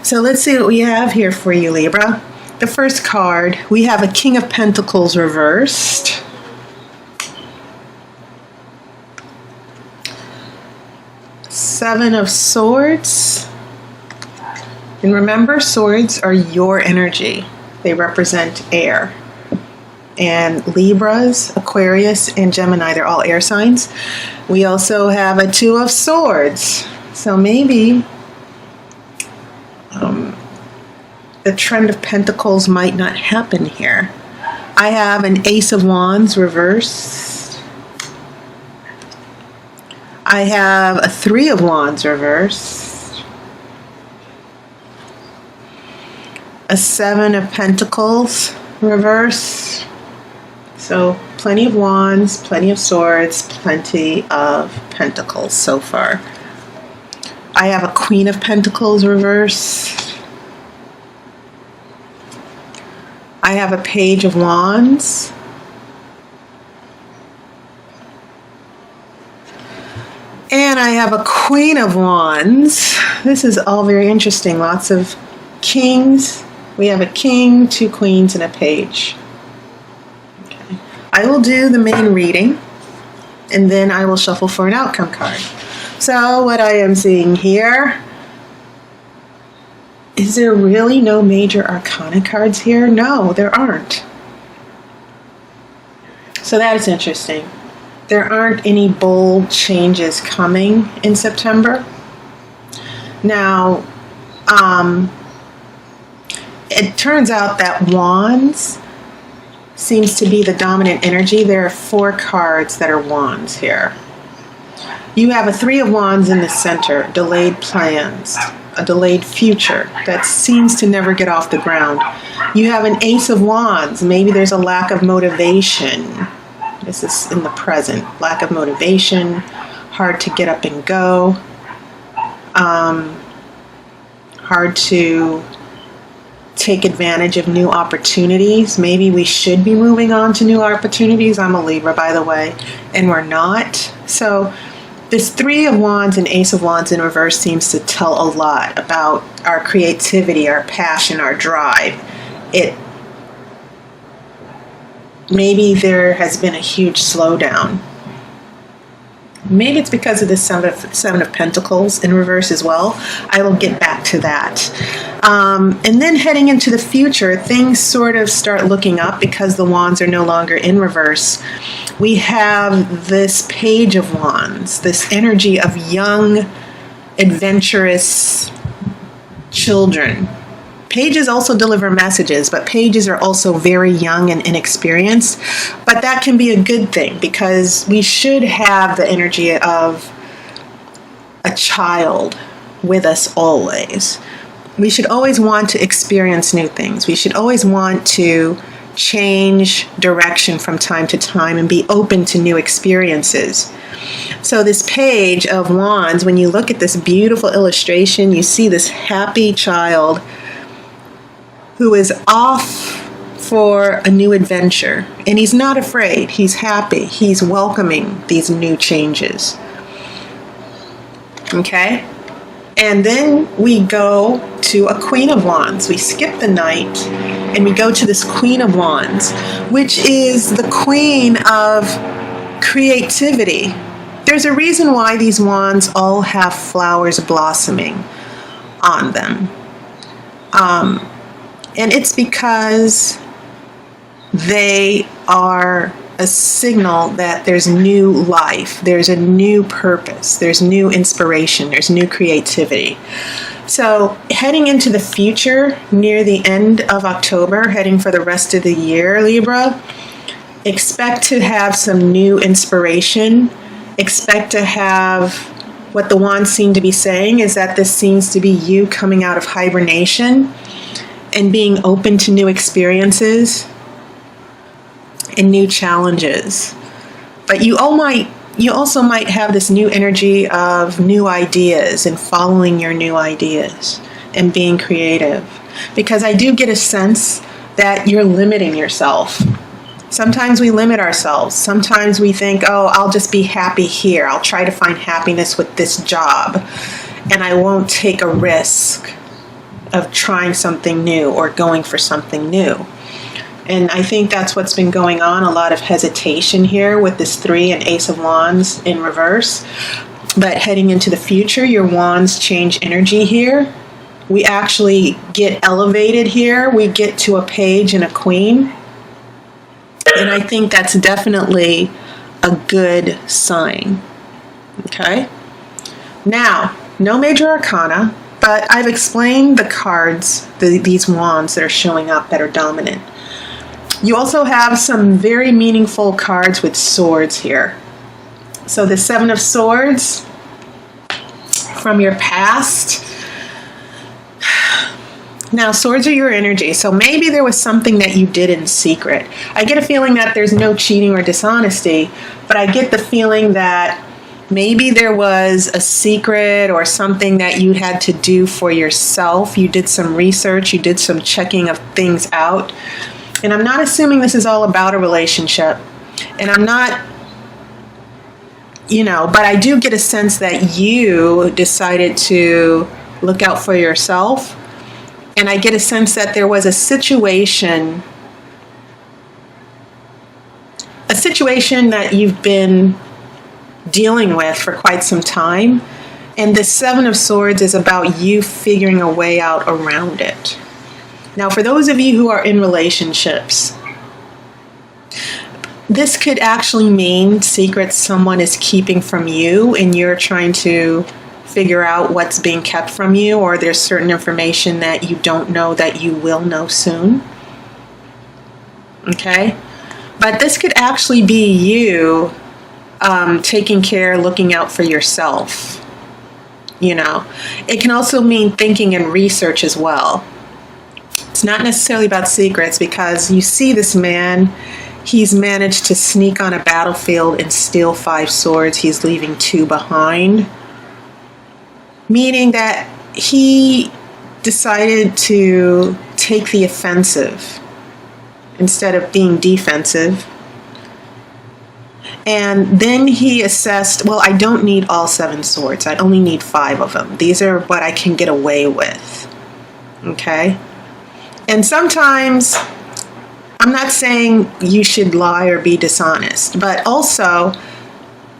So let's see what we have here for you, Libra. The first card, we have a King of Pentacles reversed. Seven of Swords. And remember, swords are your energy. They represent air. And Libras, Aquarius, and Gemini, they're all air signs. We also have a Two of Swords. So maybe the trend of Pentacles might not happen here. I have an Ace of Wands reversed. I have a Three of Wands reversed. A Seven of Pentacles reversed. So plenty of Wands, plenty of Swords, plenty of Pentacles so far. I have a Queen of Pentacles reversed. I have a Page of Wands. And I have a Queen of Wands. This is all very interesting. Lots of kings. We have a king, two queens, and a page. Okay. I will do the main reading, and then I will shuffle for an outcome card. So what I am seeing here, is there really no major arcana cards here? No, there aren't. So that is interesting. There aren't any bold changes coming in September. Now, it turns out that Wands seems to be the dominant energy. There are 4 cards that are Wands here. You have a Three of Wands in the center, delayed plans, a delayed future that seems to never get off the ground. You have an Ace of Wands. Maybe there's a lack of motivation. This is in the present. Lack of motivation, hard to get up and go, hard to take advantage of new opportunities. Maybe we should be moving on to new opportunities. I'm a Libra, by the way, and we're not. So this Three of Wands and Ace of Wands in reverse seems to tell a lot about our creativity, our passion, our drive. Maybe there has been a huge slowdown. Maybe it's because of the Seven of Pentacles in reverse as well. I will get back to that. And then heading into the future, things sort of start looking up because the Wands are no longer in reverse. We have this Page of Wands, this energy of young, adventurous children. Pages also deliver messages, but pages are also very young and inexperienced. But that can be a good thing because we should have the energy of a child with us always. We should always want to experience new things. We should always want to change direction from time to time and be open to new experiences. So this Page of Wands, when you look at this beautiful illustration, you see this happy child who is off for a new adventure. And he's not afraid. He's happy. He's welcoming these new changes. Okay? And then we go to a Queen of Wands. We skip the Knight and we go to this Queen of Wands, which is the queen of creativity. There's a reason why these wands all have flowers blossoming on them. And it's because they are a signal that there's new life, there's a new purpose, there's new inspiration, there's new creativity. So heading into the future, near the end of October, heading for the rest of the year, Libra, expect to have some new inspiration. Expect to have, what the wands seem to be saying is that this seems to be you coming out of hibernation and being open to new experiences and new challenges. But you also might have this new energy of new ideas and following your new ideas and being creative. Because I do get a sense that you're limiting yourself. Sometimes we limit ourselves. Sometimes we think, oh, I'll just be happy here. I'll try to find happiness with this job and I won't take a risk. of trying something new or going for something new. And I think that's what's been going on, a lot of hesitation here with this 3 and Ace of Wands in reverse. But heading into the future, your wands change energy here. We actually get elevated here. We get to a page and a queen. And I think that's definitely a good sign. Okay? Now, no major arcana, but I've explained the cards, these wands that are showing up that are dominant. You also have some very meaningful cards with swords here. So the 7 of Swords from your past. Now, swords are your energy, so maybe there was something that you did in secret. I get a feeling that there's no cheating or dishonesty, but I get the feeling that maybe there was a secret or something that you had to do for yourself. You did some research, you did some checking of things out. And I'm not assuming this is all about a relationship. And I'm not, but I do get a sense that you decided to look out for yourself. And I get a sense that there was a situation that you've been dealing with for quite some time. And the 7 of Swords is about you figuring a way out around it. Now, for those of you who are in relationships, this could actually mean secrets someone is keeping from you and you're trying to figure out what's being kept from you, or there's certain information that you don't know that you will know soon. Okay? But this could actually be you taking care, looking out for yourself. It can also mean thinking and research as well. It's not necessarily about secrets, because you see this man, he's managed to sneak on a battlefield and steal 5 swords. He's leaving 2 behind. Meaning that he decided to take the offensive instead of being defensive. And then he assessed, well, I don't need all 7 swords. I only need 5 of them. These are what I can get away with. Okay? And sometimes, I'm not saying you should lie or be dishonest, but also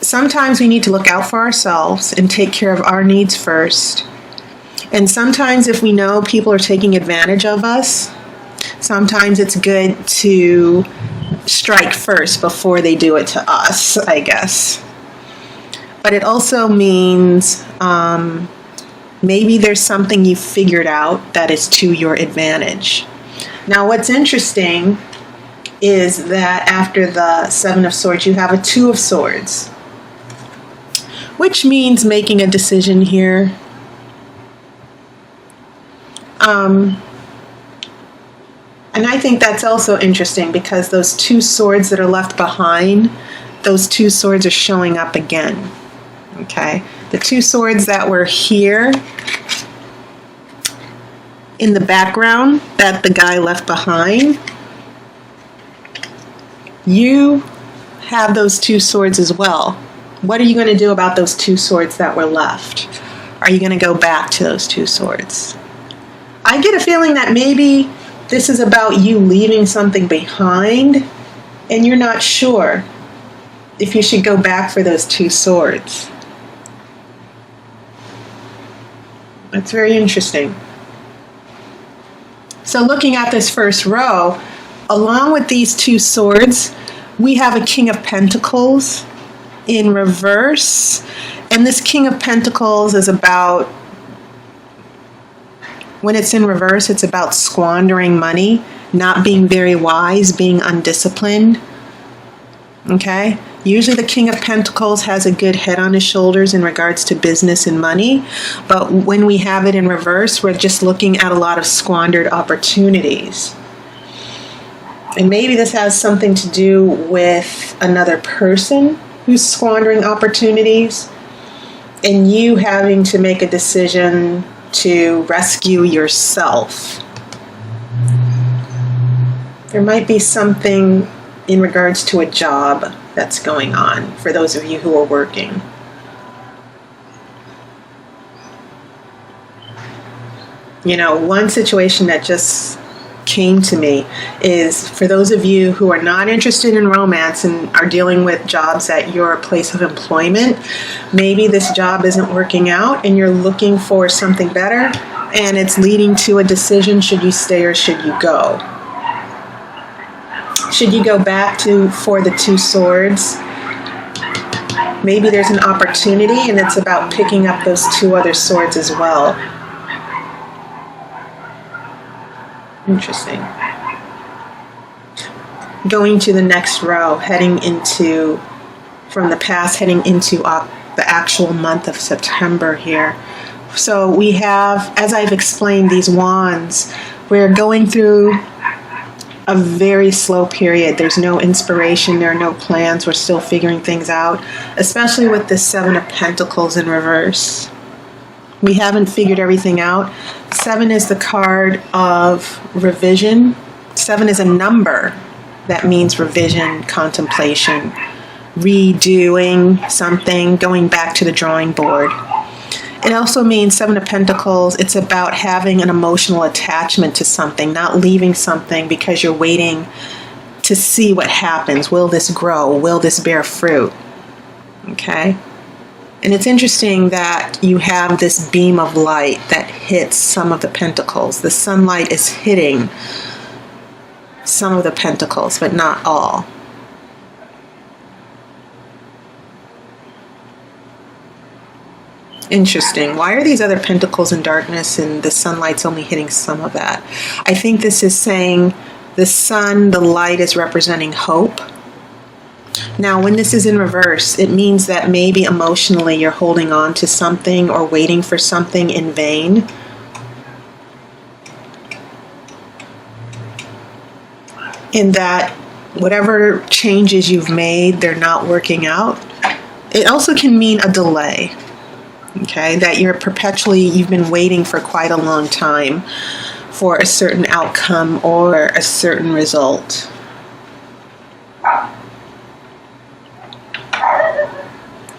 sometimes we need to look out for ourselves and take care of our needs first. And sometimes if we know people are taking advantage of us, sometimes it's good to strike first before they do it to us, I guess. But it also means maybe there's something you figured out that is to your advantage. Now, what's interesting is that after the 7 of Swords, you have a 2 of Swords, which means making a decision here. And I think that's also interesting, because those 2 swords that are left behind, those 2 swords are showing up again. Okay? The 2 swords that were here in the background that the guy left behind, you have those 2 swords as well. What are you going to do about those 2 swords that were left? Are you going to go back to those 2 swords? I get a feeling that maybe this is about you leaving something behind and you're not sure if you should go back for those 2 swords. That's very interesting. So looking at this first row, along with these 2 swords, we have a King of Pentacles in reverse. And this King of Pentacles is about, when it's in reverse, it's about squandering money, not being very wise, being undisciplined. Okay? Usually the King of Pentacles has a good head on his shoulders in regards to business and money. But when we have it in reverse, we're just looking at a lot of squandered opportunities. And maybe this has something to do with another person who's squandering opportunities, and you having to make a decision to rescue yourself. There might be something in regards to a job that's going on for those of you who are working. One situation that just came to me is for those of you who are not interested in romance and are dealing with jobs at your place of employment. Maybe this job isn't working out and you're looking for something better, and it's leading to a decision: should you stay or should you go? Should you go back for the Two Swords? Maybe there's an opportunity and it's about picking up those two other swords as well. Interesting. Going to the next row, from the past, heading into the actual month of September here. So we have, as I've explained, these wands. We're going through a very slow period. There's no inspiration. There are no plans. We're still figuring things out, especially with the Seven of Pentacles in reverse. We haven't figured everything out. 7 is the card of revision. 7 is a number that means revision, contemplation, redoing something, going back to the drawing board. It also means 7 of Pentacles, it's about having an emotional attachment to something, not leaving something because you're waiting to see what happens. Will this grow? Will this bear fruit? Okay? And it's interesting that you have this beam of light that hits some of the pentacles. The sunlight is hitting some of the pentacles, but not all. Interesting. Why are these other pentacles in darkness and the sunlight's only hitting some of that? I think this is saying the sun, the light, is representing hope. Now, when this is in reverse, it means that maybe emotionally you're holding on to something or waiting for something in vain. In that whatever changes you've made, they're not working out. It also can mean a delay. Okay, that you've been waiting for quite a long time for a certain outcome or a certain result.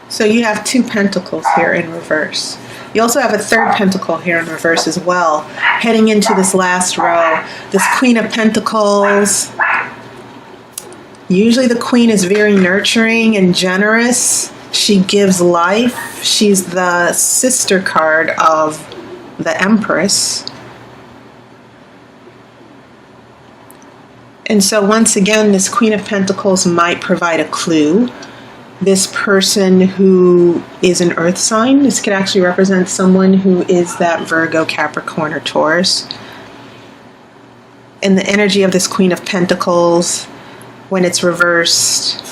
So you have 2 pentacles here in reverse. You also have a 3rd pentacle here in reverse as well, heading into this last row. This Queen of Pentacles. Usually the Queen is very nurturing and generous. She gives life. She's the sister card of the Empress. And so once again, this Queen of Pentacles might provide a clue. This person who is an earth sign, this could actually represent someone who is that Virgo, Capricorn, or Taurus. And the energy of this Queen of Pentacles, when it's reversed,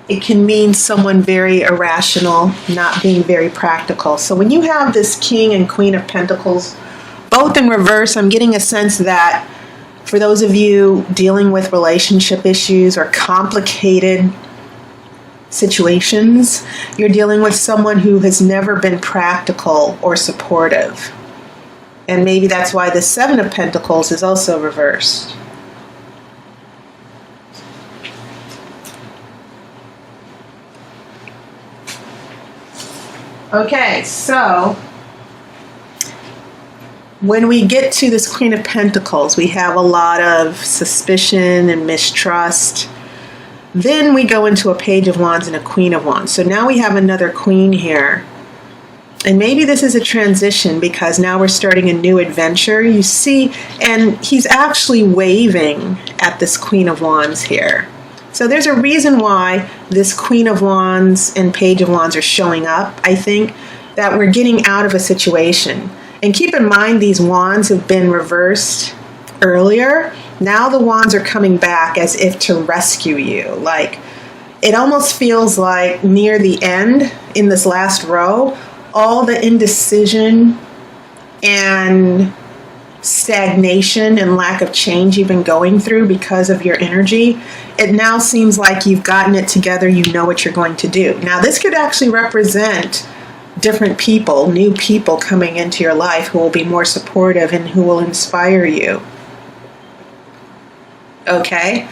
it can mean someone very irrational, not being very practical. So when you have this King and Queen of Pentacles, both in reverse, I'm getting a sense that for those of you dealing with relationship issues or complicated situations, you're dealing with someone who has never been practical or supportive. And maybe that's why the 7 of Pentacles is also reversed. Okay, so when we get to this Queen of Pentacles, we have a lot of suspicion and mistrust. Then we go into a Page of Wands and a Queen of Wands. So now we have another Queen here. And maybe this is a transition because now we're starting a new adventure. You see, and he's actually waving at this Queen of Wands here. So there's a reason why this Queen of Wands and Page of Wands are showing up. I think that we're getting out of a situation. And keep in mind, these wands have been reversed earlier. Now the wands are coming back as if to rescue you. Like, it almost feels like near the end, in this last row, all the indecision and stagnation and lack of change you've been going through because of your energy, it now seems like you've gotten it together. You know what you're going to do. Now, this could actually represent different people, new people coming into your life who will be more supportive and who will inspire you. Okay?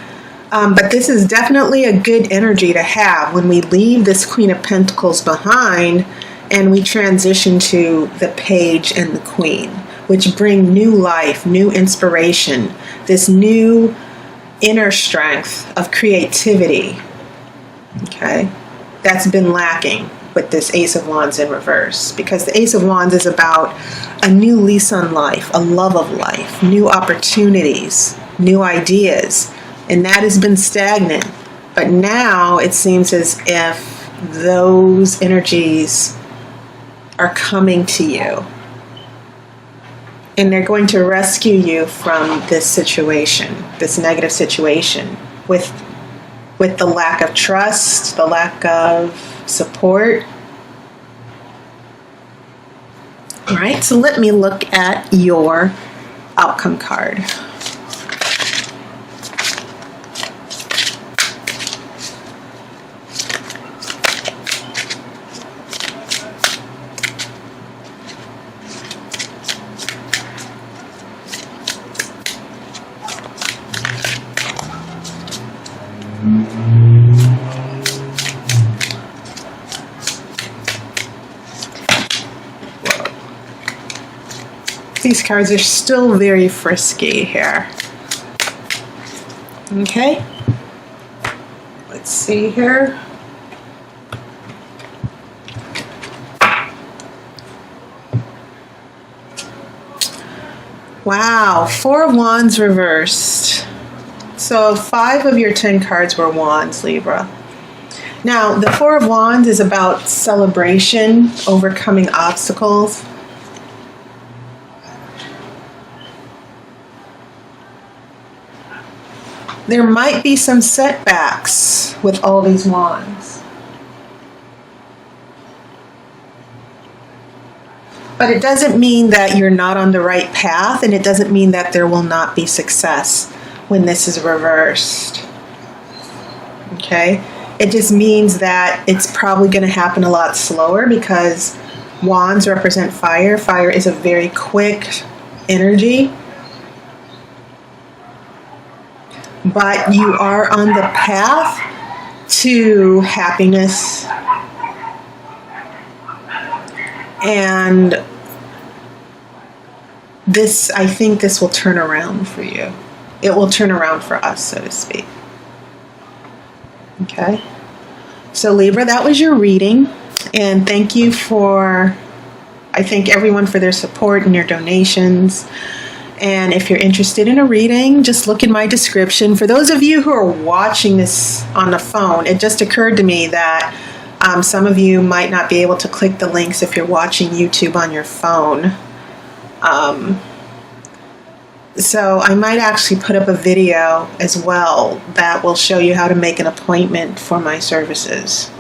But this is definitely a good energy to have when we leave this Queen of Pentacles behind and we transition to the Page and the Queen, which bring new life, new inspiration, this new inner strength of creativity, okay, that's been lacking with this Ace of Wands in reverse, because the Ace of Wands is about a new lease on life, a love of life, new opportunities, new ideas, and that has been stagnant. But now it seems as if those energies are coming to you, and they're going to rescue you from this situation, this negative situation, with the lack of trust, the lack of support. All right, so let me look at your outcome card. These cards are still very frisky here. Okay, let's see here. Wow, 4 of Wands reversed. So 5 of your 10 cards were Wands, Libra. Now, the 4 of Wands is about celebration, overcoming obstacles. There might be some setbacks with all these wands. But it doesn't mean that you're not on the right path, and it doesn't mean that there will not be success when this is reversed. Okay? It just means that it's probably going to happen a lot slower, because wands represent fire. Fire is a very quick energy. But you are on the path to happiness, and this, I think this will turn around for you. It will turn around for us, so to speak. Okay? So Libra, that was your reading, and thank you for, I thank everyone for their support and your donations. And if you're interested in a reading, just look in my description. For those of you who are watching this on the phone, it just occurred to me that some of you might not be able to click the links if you're watching YouTube on your phone. So I might actually put up a video as well that will show you how to make an appointment for my services.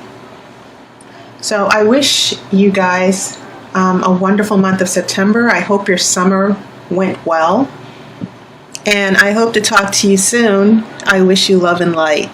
So I wish you guys a wonderful month of September. I hope your summer went well, and I hope to talk to you soon. I wish you love and light.